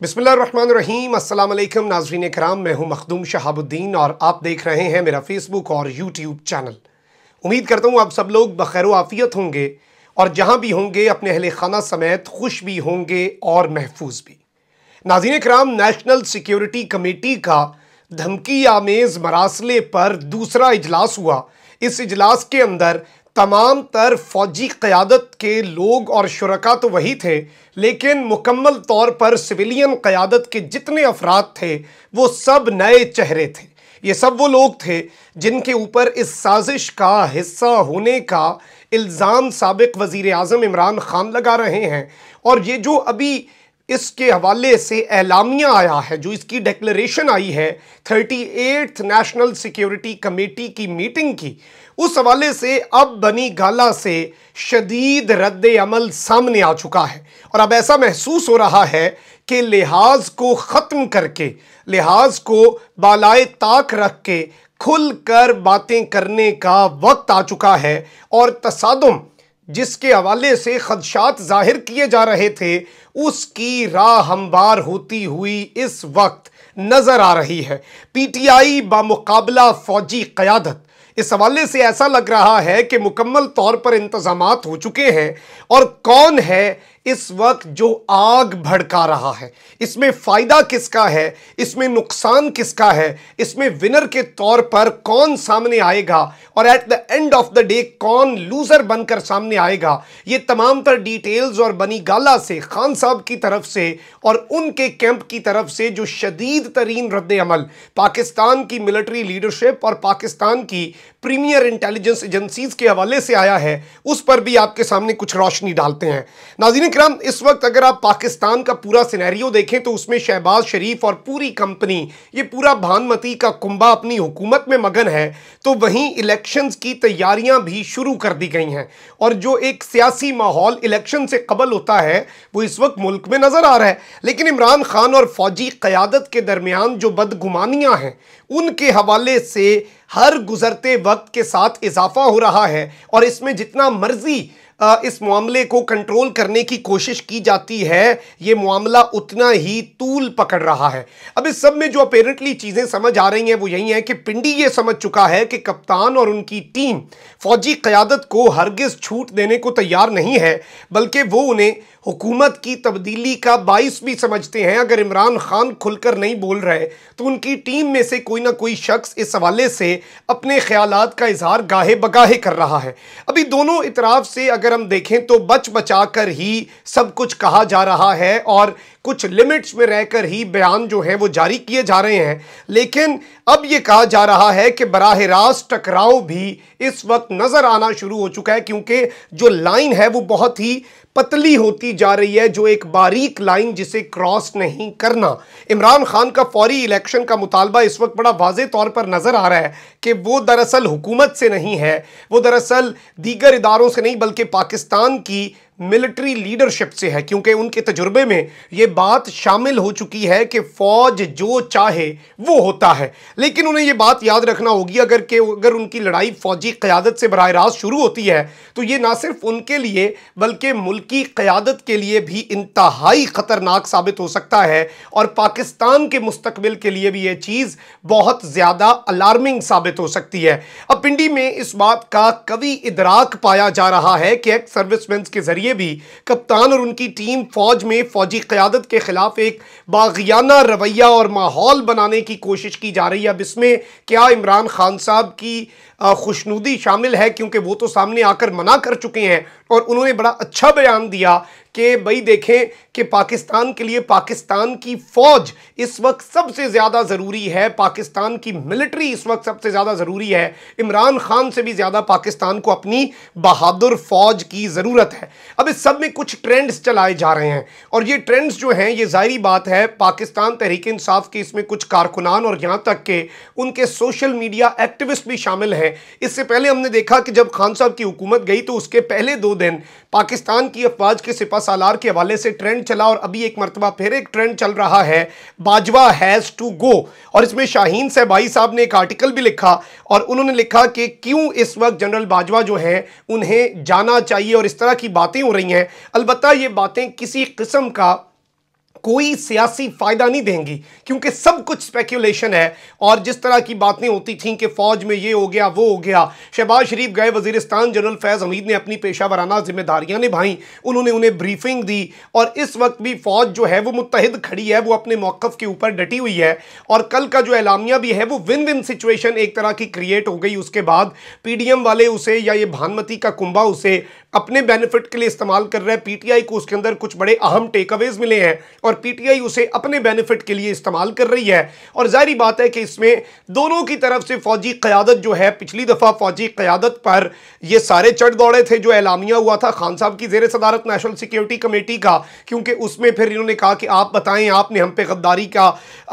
बिस्मिल्लाहिर्रहमानिर्रहीम। अस्सलाम वालेकुम नाज़रीन कराम, मैं हूं मखदूम शहाबुद्दीन और आप देख रहे हैं मेरा फेसबुक और यूट्यूब चैनल। उम्मीद करता हूं आप सब लोग बखैर आफियत होंगे और जहां भी होंगे अपने अहले खाना समेत खुश भी होंगे और महफूज भी। नाज़रीन कराम, नेशनल सिक्योरिटी कमेटी का धमकी आमेज मरासले पर दूसरा इजलास हुआ। इस इजलास के अंदर तमाम तर फौजी क़यादत के लोग और शुरका तो वही थे, लेकिन मुकम्मल तौर पर सिविलियन क़यादत के जितने अफराद थे वो सब नए चेहरे थे। ये सब वो लोग थे जिनके ऊपर इस साजिश का हिस्सा होने का इल्ज़ाम साबिक़ वज़ीर आज़म इमरान खान लगा रहे हैं। और ये जो अभी इसके हवाले से एलामिया आया है, जो इसकी डिक्लेरेशन आई है 38th नेशनल सिक्योरिटी कमेटी की मीटिंग की, उस हवाले से अब बनी गाला से शदीद रद्द अमल सामने आ चुका है। और अब ऐसा महसूस हो रहा है कि लिहाज को ख़त्म करके, लिहाज को बालाए ताक रख के खुल कर बातें करने का वक्त आ चुका है। और तसादुम जिसके हवाले से खदशात जाहिर किए जा रहे थे, उसकी राह हमवार होती हुई इस वक्त नजर आ रही है। पीटीआई बामुकाबला फौजी क़यादत, इस हवाले से ऐसा लग रहा है कि मुकम्मल तौर पर इंतजामात हो चुके हैं। और कौन है इस वक्त जो आग भड़का रहा है, इसमें फ़ायदा किसका है, इसमें नुकसान किसका है, इसमें विनर के तौर पर कौन सामने आएगा और at the end of the day कौन लूज़र बनकर सामने आएगा, ये तमाम तर डिटेल्स और बनी गाला से खान साहब की तरफ से और उनके कैंप की तरफ से जो शदीद तरीन रद्द अमल पाकिस्तान की मिलिट्री लीडरशिप और पाकिस्तान की प्रीमियर इंटेलिजेंस एजेंसीज के हवाले से आया है, उस पर भी आपके सामने कुछ रोशनी डालते हैं। नाज़रीन किराम, इस वक्त अगर आप पाकिस्तान का पूरा सिनेरियो देखें तो उसमें शहबाज शरीफ और पूरी कंपनी, ये पूरा भानमती का कुंबा अपनी हुकूमत में मगन है, तो वहीं इलेक्शंस की तैयारियां भी शुरू कर दी गई हैं। और जो एक सियासी माहौल इलेक्शन से कबल होता है वो इस वक्त मुल्क में नजर आ रहा है। लेकिन इमरान खान और फौजी क़यादत के दरमियान जो बदगुमानियां हैं, उनके हवाले से हर गुजरते वक्त के साथ इजाफा हो रहा है। और इसमें जितना मर्जी इस मामले को कंट्रोल करने की कोशिश की जाती है, ये मामला उतना ही तूल पकड़ रहा है। अब इस सब में जो अपेरेंटली चीज़ें समझ आ रही हैं वो यही है कि पिंडी ये समझ चुका है कि कप्तान और उनकी टीम फौजी क़यादत को हरगिज़ छूट देने को तैयार नहीं है, बल्कि वो उन्हें हुकूमत की तब्दीली का बाइस भी समझते हैं। अगर इमरान खान खुलकर नहीं बोल रहे तो उनकी टीम में से कोई ना कोई शख्स इस हवाले से अपने ख्यालात का इजहार गाहे बगाहे कर रहा है। अभी दोनों इतराफ से अगर हम देखें तो बच बचा कर ही सब कुछ कहा जा रहा है और कुछ लिमिट्स में रहकर ही बयान जो है वो जारी किए जा रहे हैं। लेकिन अब ये कहा जा रहा है कि बराह रास्त टकराव भी इस वक्त नजर आना शुरू हो चुका है, क्योंकि जो लाइन है वो बहुत ही पतली होती जा रही है, जो एक बारीक लाइन जिसे क्रॉस नहीं करना। इमरान खान का फौरी इलेक्शन का मुतालबा इस वक्त बड़ा वाज़े तौर पर नजर आ रहा है कि वो दरअसल हुकूमत से नहीं है, वो दरअसल दीगर इदारों से नहीं, बल्कि पाकिस्तान की मिलिट्री लीडरशिप से है। क्योंकि उनके तजुर्बे में ये बात शामिल हो चुकी है कि फौज जो चाहे वो होता है। लेकिन उन्हें ये बात याद रखना होगी अगर उनकी लड़ाई फौजी क़यादत से बराह रास्त शुरू होती है तो ये ना सिर्फ उनके लिए बल्कि मुल्की क़यादत के लिए भी इंतहाई ख़तरनाक साबित हो सकता है। और पाकिस्तान के मुस्तकबिल के लिए भी ये चीज़ बहुत ज़्यादा अलार्मिंग साबित हो सकती है। अब पिंडी में इस बात का कवी इदराक पाया जा रहा है कि एक्स सर्विसमैन के जरिए भी कप्तान और उनकी टीम फौज में फौजी क़यादत के खिलाफ एक बाग़ियाना रवैया और माहौल बनाने की कोशिश की जा रही है। अब इसमें क्या इमरान खान साहब की खुशनुदी शामिल है, क्योंकि वो तो सामने आकर मना कर चुके हैं और उन्होंने बड़ा अच्छा बयान दिया कि भाई देखें कि पाकिस्तान के लिए पाकिस्तान की फ़ौज इस वक्त सबसे ज़्यादा ज़रूरी है, पाकिस्तान की मिलिट्री इस वक्त सबसे ज़्यादा ज़रूरी है। इमरान खान से भी ज़्यादा पाकिस्तान को अपनी बहादुर फ़ौज की ज़रूरत है। अब इस सब में कुछ ट्रेंड्स चलाए जा रहे हैं और ये ट्रेंड्स जो हैं ये ज़ाहिरी बात है पाकिस्तान तहरीक इंसाफ के इसमें कुछ कारकुनान और यहाँ तक के उनके सोशल मीडिया एक्टिविस्ट भी शामिल हैं। इससे पहले हमने देखा कि जब खान साहब की हुकूमत गई तो उसके पहले 2 दिन पाकिस्तान की अफवाज के सिपा सालार के हवाले से ट्रेंड चला और अभी एक मरतबा फिर एक ट्रेंड चल रहा है, बाजवा हैज़ टू गो। और इसमें शाहीन सहबाई साहब ने एक आर्टिकल भी लिखा और उन्होंने लिखा कि क्यों इस वक्त जनरल बाजवा जो हैं उन्हें जाना चाहिए और इस तरह की बातें हो रही हैं। अलबत्ता ये बातें किसी किस्म का कोई सियासी फायदा नहीं देंगी, क्योंकि सब कुछ स्पेक्यूलेशन है। और जिस तरह की बातें होती थीं कि फौज में ये हो गया वो हो गया, शहबाज शरीफ गए वजीरिस्तान, जनरल फैज हमीद ने अपनी पेशावराना जिम्मेदारियां निभाई, उन्होंने उन्हें ब्रीफिंग दी, और इस वक्त भी फौज जो है वो मुत्तहिद खड़ी है, वो अपने मौक़िफ़ के ऊपर डटी हुई है। और कल का जो एलामिया भी है वो विन विन सिचुएशन एक तरह की क्रिएट हो गई। उसके बाद पीडीएम वाले उसे, या ये भानुमती का कुंबा उसे अपने बेनिफिट के लिए इस्तेमाल कर रहा है, पीटीआई को उसके अंदर कुछ बड़े अहम टेकअवेज मिले हैं और पीटीआई उसे अपने बेनिफिट के लिए इस्तेमाल कर रही है। और जाहिर बात है कि इसमें दोनों की तरफ से फौजी क़यादत जो है, पिछली दफ़ा फौजी क़यादत पर ये सारे चढ़ दौड़े थे जो एलामिया हुआ था खान साहब की ज़ेर सदारत नेशनल सिक्योरिटी कमेटी का, क्योंकि उसमें फिर इन्होंने कहा कि आप बताएं, आपने हम पे गद्दारी का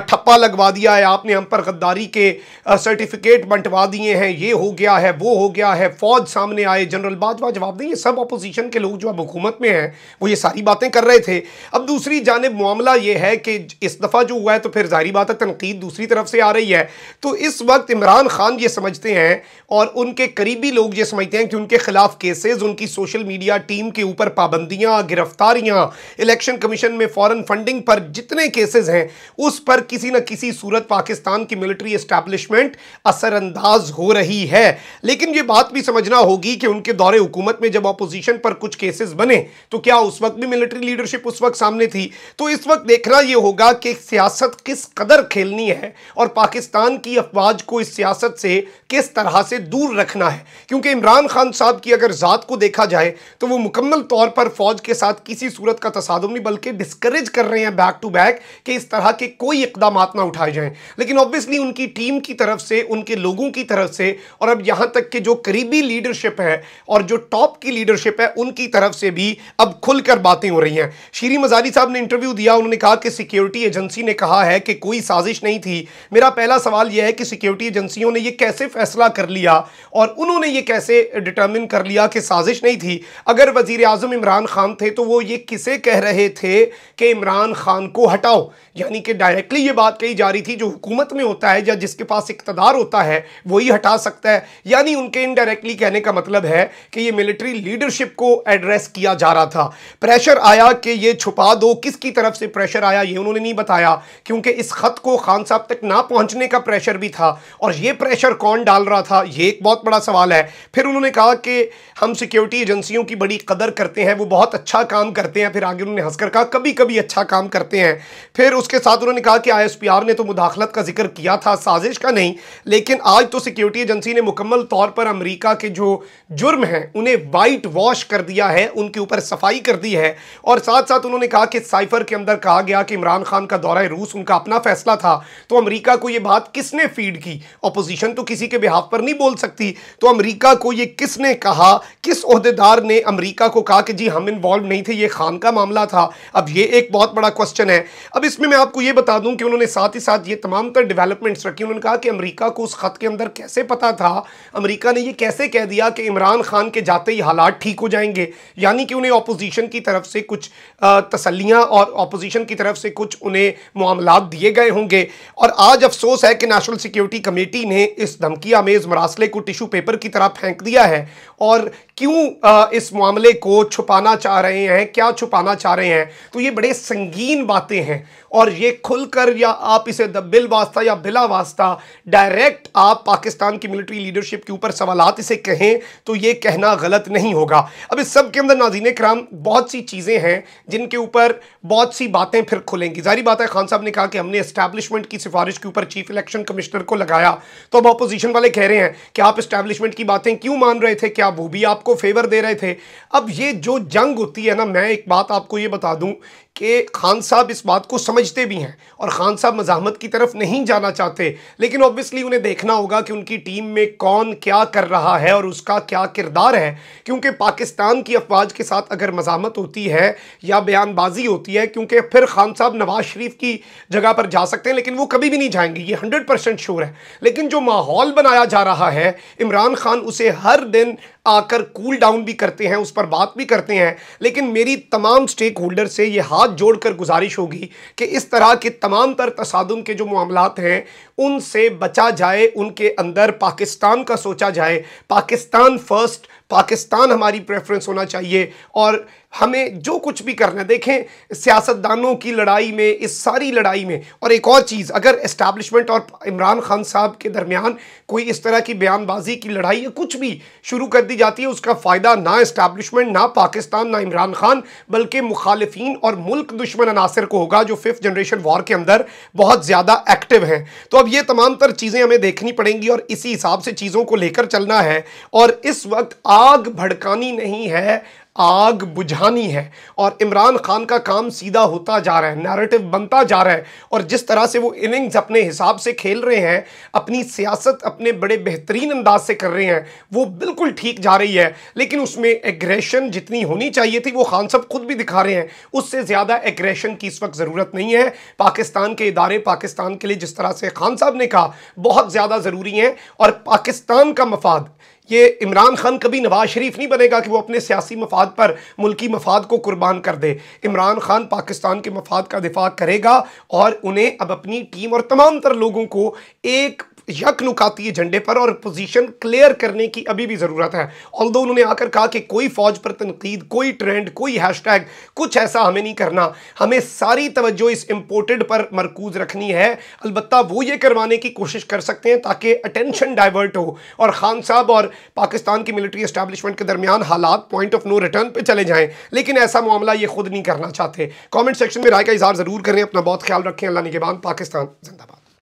ठप्पा लगवा दिया है, आपने हम पर गद्दारी के सर्टिफिकेट बंटवा दिए हैं, ये हो गया है वो हो गया है, फौज सामने आए, जनरल बाजवा जवाब दें। ये सब अपोजिशन के लोग जो अब हुकूमत में हैं वो ये सारी बातें कर रहे थे। अब दूसरी जानिब मामला ये है कि इस दफ़ा जो हुआ है तो फिर जाहिर बात है तनकीद दूसरी तरफ से आ रही है। तो इस वक्त इमरान खान ये समझते हैं और उनके करीबी लोग ये समझते हैं कि उनके खिलाफ केसेस, उनकी सोशल मीडिया टीम के ऊपर पाबंदियां, गिरफ्तारियां, इलेक्शन कमीशन में फॉरेन फंडिंग पर जितने केसेस हैं उस पर किसी न किसी सूरत पाकिस्तान की मिलिट्री एस्टैब्लिशमेंट असरअंदाज हो रही है। लेकिन ये बात भी समझना होगी कि उनके दौरे हुकूमत में जब अपोजिशन पर कुछ केसेस बने तो क्या उस वक्त भी मिलिट्री लीडरशिप उस वक्त सामने थी? तो इस वक्त देखना यह होगा कि सियासत किस कदर खेलनी है और पाकिस्तान की अफवाज को इस सियासत से किस तरह से दूर रखना है। क्योंकि इमरान खान साहब की अगर ज़ात को देखा जाए तो वो मुकम्मल तौर पर फौज के साथ किसी सूरत का तसादुम नहीं बल्कि डिस्करेज कर रहे हैं बैक टू बैक कि इस तरह के कोई इकदाम ना उठाए जाएं। लेकिन ऑब्वियसली उनकी टीम की तरफ से, उनके लोगों की तरफ से, और अब यहां तक कि जो करीबी लीडरशिप है और जो टॉप की लीडरशिप है उनकी तरफ से भी अब खुलकर बातें हो रही हैं। शीरी मजारी साहब ने इंटरव्यू दिया, उन्होंने कहा कि सिक्योरिटी एजेंसी ने कहा है कि कोई साजिश नहीं थी। मेरा पहला सवाल यह है कि सिक्योरिटी एजेंसियों ने यह कैसे फैसला कर लिया और उन्होंने ये कैसे डिटर्मिन कर लिया कि साजिश नहीं थी? अगर वजीर आजम इमरान खान थे तो वो ये किसे कह रहे थे कि इमरान खान को हटाओ? यानी कि डायरेक्टली ये बात कही जा रही थी जो हुकूमत में होता है या जिसके पास इक़्तिदार होता है वही हटा सकता है, यानी उनके इनडायरेक्टली कहने का मतलब है कि ये मिलिट्री लीडरशिप को एड्रेस किया जा रहा था। प्रेशर आया कि ये छुपा दो, किसकी तरफ से प्रेशर आया ये उन्होंने नहीं बताया, क्योंकि इस खत को खान साहब तक ना पहुंचने का प्रेशर भी था और ये प्रेशर कौन डाल रहा था ये एक बहुत बड़ा सवाल है। फिर उन्होंने कहा कि हम सिक्योरिटी एजेंसियों की बड़ी कदर करते हैं, वो बहुत अच्छा काम करते हैं। फिर आगे उन्होंने हंसकर कहा कभी कभी अच्छा काम करते हैं। फिर उसके साथ उन्होंने कहा कि ISPR ने तो मुदाखलत का जिक्र किया था, साजिश का नहीं, लेकिन आज तो सिक्योरिटी एजेंसी ने मुकम्मल तौर पर अमेरिका के जो जुर्म हैं उन्हें वाइट वॉश कर दिया है, उनके ऊपर सफाई कर दी है। और साथ साथ उन्होंने कहा कि साइफर के अंदर कहा गया कि इमरान खान का दौरा रूस उनका अपना फैसला था, तो अमेरिका को यह बात किसने फीड की? अपोजिशन तो किसी के बिहाफ पर नहीं बोल सकती, तो अमेरिका को यह किसने कहा? किस ओहदेदार ने अमेरिका को कहा कि जी हम इन्वॉल्व नहीं थे, ये खान का मामला था? अब ये एक बहुत बड़ा क्वेश्चन है। अब इसमें मैं आपको ये बता दूं कि उन्होंने साथ ही साथ ये तमाम तर डेवलपमेंट्स रखी। उन्होंने कहा कि अमेरिका को उस खत के अंदर कैसे पता था, अमेरिका ने ये कैसे कह दिया कि इमरान खान के जाते ही हालात ठीक हो जाएंगे, यानी कि उन्हें ऑपोजिशन की तरफ से कुछ तसल्लियां और ऑपोजिशन की तरफ से कुछ उन्हें मामलात दिए गए होंगे। और आज अफसोस है कि नेशनल सिक्योरिटी कमेटी ने इस धमकी आमेज मरासले को टिश्यू पेपर की तरह फेंक दिया है। और क्यों इस मामले को छुपाना चाह रहे हैं, क्या छुपाना चाह रहे हैं? तो ये बड़े संगीन बातें हैं और ये खुलकर, या आप इसे बिल वास्ता या बिला वास्ता डायरेक्ट आप पाकिस्तान की मिलिट्री लीडरशिप के ऊपर सवालात इसे कहें तो ये कहना गलत नहीं होगा। अब इस सब के अंदर नाज़रीन कराम बहुत सी चीज़ें हैं जिनके ऊपर बहुत सी बातें फिर खुलेंगी। जारी बात है खान साहब ने कहा कि हमने एस्टैब्लिशमेंट की सिफारिश के ऊपर चीफ इलेक्शन कमिश्नर को लगाया, तो अब अपोजिशन वाले कह रहे हैं कि आप एस्टैब्लिशमेंट की बातें क्यों मान रहे थे, क्या वो भी आपको फेवर दे रहे थे? अब ये जो जंग होती है ना, मैं एक बात आपको ये बता दूं कि खान साहब इस बात को समझते भी हैं और खान साहब मज़ाहमत की तरफ नहीं जाना चाहते, लेकिन ऑब्वियसली उन्हें देखना होगा कि उनकी टीम में कौन क्या कर रहा है और उसका क्या किरदार है। क्योंकि पाकिस्तान की अफवाज के साथ अगर मज़ाहमत होती है या बयानबाजी होती है, क्योंकि फिर खान साहब नवाज शरीफ की जगह पर जा सकते हैं, लेकिन वो कभी भी नहीं जाएंगे, ये 100% श्योर है। लेकिन जो माहौल बनाया जा रहा है, इमरान खान उसे हर दिन आकर कूल डाउन भी करते हैं, उस पर बात भी करते हैं। लेकिन मेरी तमाम स्टेक होल्डर से ये हाथ जोड़कर गुजारिश होगी कि इस तरह के तमाम तर तसादुम के जो मामलात हैं उनसे बचा जाए, उनके अंदर पाकिस्तान का सोचा जाए, पाकिस्तान फर्स्ट, पाकिस्तान हमारी प्रेफरेंस होना चाहिए। और हमें जो कुछ भी करना है, देखें सियासतदानों की लड़ाई में, इस सारी लड़ाई में। और एक और चीज़, अगर एस्टैब्लिशमेंट और इमरान खान साहब के दरमियान कोई इस तरह की बयानबाजी की लड़ाई या कुछ भी शुरू कर दी जाती है, उसका फ़ायदा ना एस्टैब्लिशमेंट, ना पाकिस्तान, ना इमरान खान, बल्कि मुखालिफिन और मुल्क दुश्मन अनासर को होगा, जो 5th जनरेशन वॉर के अंदर बहुत ज़्यादा एक्टिव हैं। तो अब ये तमाम तर चीज़ें हमें देखनी पड़ेंगी और इसी हिसाब से चीज़ों को लेकर चलना है। और इस वक्त आग भड़कानी नहीं है, आग बुझानी है। और इमरान खान का काम सीधा होता जा रहा है, नैरेटिव बनता जा रहा है। और जिस तरह से वो इनिंग्स अपने हिसाब से खेल रहे हैं, अपनी सियासत अपने बड़े बेहतरीन अंदाज से कर रहे हैं, वो बिल्कुल ठीक जा रही है। लेकिन उसमें एग्रेशन जितनी होनी चाहिए थी, वो खान साहब खुद भी दिखा रहे हैं, उससे ज़्यादा एग्रेशन की इस वक्त ज़रूरत नहीं है। पाकिस्तान के इदारे पाकिस्तान के लिए, जिस तरह से खान साहब ने कहा, बहुत ज़्यादा ज़रूरी हैं। और पाकिस्तान का मफाद, ये इमरान खान कभी नवाज शरीफ नहीं बनेगा कि वो अपने सियासी मफाद पर मुल्की मफाद को कुर्बान कर दे। इमरान खान पाकिस्तान के मफाद का दिफा करेगा और उन्हें अब अपनी टीम और तमाम तर लोगों को एक यकनुकाती एजेंडे पर और पोजीशन क्लियर करने की अभी भी ज़रूरत है। ऑल्दो उन्होंने आकर कहा कि कोई फौज पर तनकीद, कोई ट्रेंड, कोई हैशटैग, कुछ ऐसा हमें नहीं करना, हमें सारी तवज्जो इस इम्पोर्टेड पर मरकूज रखनी है। अलबत्ता वो ये करवाने की कोशिश कर सकते हैं ताकि अटेंशन डाइवर्ट हो और खान साहब और पाकिस्तान की मिलिट्री एस्टैब्लिशमेंट के दरमियान हालात पॉइंट ऑफ नो रिटर्न पर चले जाएं। लेकिन ऐसा मामला ये खुद नहीं करना चाहते। कॉमेंट सेक्शन में राय का इजहार ज़रूर करें। अपना बहुत ख्याल रखें। अल्लाह निगहबान। पाकिस्तान जिंदाबाद।